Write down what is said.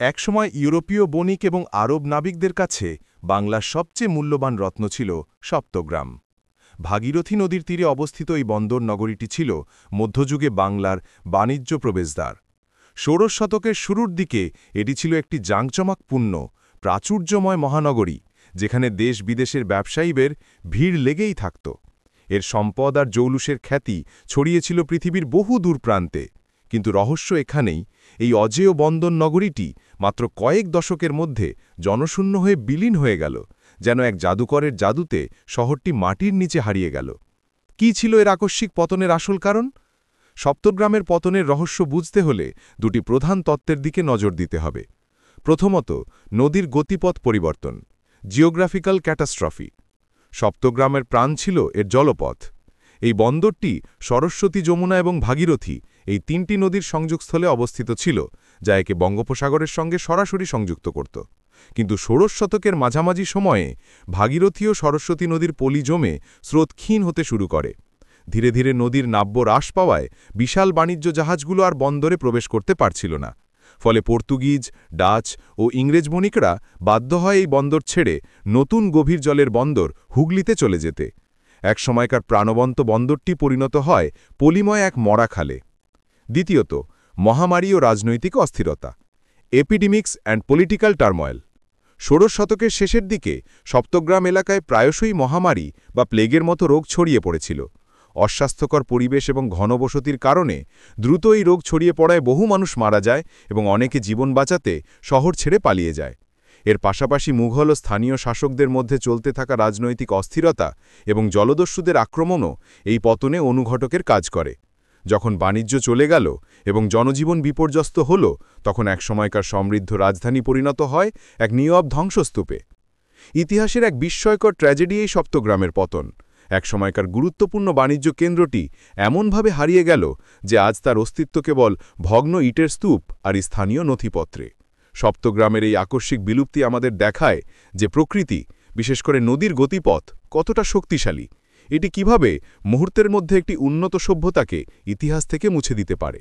একসময় ইউরোপীয় বণিক এবং আরব নাবিকদের কাছে বাংলার সবচেয়ে মূল্যবান রত্ন ছিল সপ্তগ্রাম। ভাগীরথী নদীর তীরে অবস্থিত এই বন্দর নগরীটি ছিল মধ্যযুগে বাংলার বাণিজ্য প্রবেশদ্বার। ষোড়শ শতকের শুরুর দিকে এটি ছিল একটি জাঁকজমকপূর্ণ প্রাচুর্যময় মহানগরী, যেখানে দেশ বিদেশের ব্যবসায়ীদের ভিড় লেগেই থাকত। এর সম্পদ আর জৌলুসের খ্যাতি ছড়িয়েছিল পৃথিবীর বহু দূর প্রান্তে। কিন্তু রহস্য এখানেই, এই অজেয় বন্দর নগরীটি মাত্র কয়েক দশকের মধ্যে জনশূন্য হয়ে বিলীন হয়ে গেল, যেন এক জাদুকরের জাদুতে শহরটি মাটির নিচে হারিয়ে গেল। কি ছিল এর আকস্মিক পতনের আসল কারণ? সপ্তগ্রামের পতনের রহস্য বুঝতে হলে দুটি প্রধান তত্ত্বের দিকে নজর দিতে হবে। প্রথমত, নদীর গতিপথ পরিবর্তন, জিওগ্রাফিক্যাল ক্যাটাস্ট্রফি। সপ্তগ্রামের প্রাণ ছিল এর জলপথ। এই বন্দরটি সরস্বতী, যমুনা এবং ভাগীরথী এই তিনটি নদীর সংযোগস্থলে অবস্থিত ছিল, যা একে বঙ্গোপসাগরের সঙ্গে সরাসরি সংযুক্ত করত। কিন্তু ষোড়শ শতকের মাঝামাঝি সময়ে ভাগীরথী ও সরস্বতী নদীর পলি জমে স্রোত ক্ষীণ হতে শুরু করে। ধীরে ধীরে নদীর নাব্য হ্রাস পাওয়ায় বিশাল বাণিজ্য জাহাজগুলো আর বন্দরে প্রবেশ করতে পারছিল না। ফলে পর্তুগিজ, ডাচ ও ইংরেজ বণিকরা বাধ্য হয় এই বন্দর ছেড়ে নতুন গভীর জলের বন্দর হুগলিতে চলে যেতে। এক সময়কার প্রাণবন্ত বন্দরটি পরিণত হয় পলিময় এক মরা খালে। দ্বিতীয়ত, মহামারী ও রাজনৈতিক অস্থিরতা, এপিডেমিক্স অ্যান্ড পলিটিক্যাল টার্ময়েল। ষোড়শ শতকের শেষের দিকে সপ্তগ্রাম এলাকায় প্রায়শই মহামারী বা প্লেগের মতো রোগ ছড়িয়ে পড়েছিল। অস্বাস্থ্যকর পরিবেশ এবং ঘনবসতির কারণে দ্রুত এই রোগ ছড়িয়ে পড়ায় বহু মানুষ মারা যায় এবং অনেকে জীবন বাঁচাতে শহর ছেড়ে পালিয়ে যায়। এর পাশাপাশি মুঘল ও স্থানীয় শাসকদের মধ্যে চলতে থাকা রাজনৈতিক অস্থিরতা এবং জলদস্যুদের আক্রমণও এই পতনে অনুঘটকের কাজ করে। যখন বাণিজ্য চলে গেল এবং জনজীবন বিপর্যস্ত হল, তখন একসময়কার সমৃদ্ধ রাজধানী পরিণত হয় এক নীরব ধ্বংসস্তূপে। ইতিহাসের এক বিস্ময়কর ট্র্যাজেডি এই সপ্তগ্রামের পতন। একসময়কার গুরুত্বপূর্ণ বাণিজ্য কেন্দ্রটি এমনভাবে হারিয়ে গেল যে আজ তার অস্তিত্ব কেবল ভগ্ন ইটের স্তূপ আর স্থানীয় নথিপত্রে। সপ্তগ্রামের এই আকস্মিক বিলুপ্তি আমাদের দেখায় যে প্রকৃতি, বিশেষ করে নদীর গতিপথ, কতটা শক্তিশালী। এটি কিভাবে মুহূর্তের মধ্যে একটি উন্নত সভ্যতাকে ইতিহাস থেকে মুছে দিতে পারে।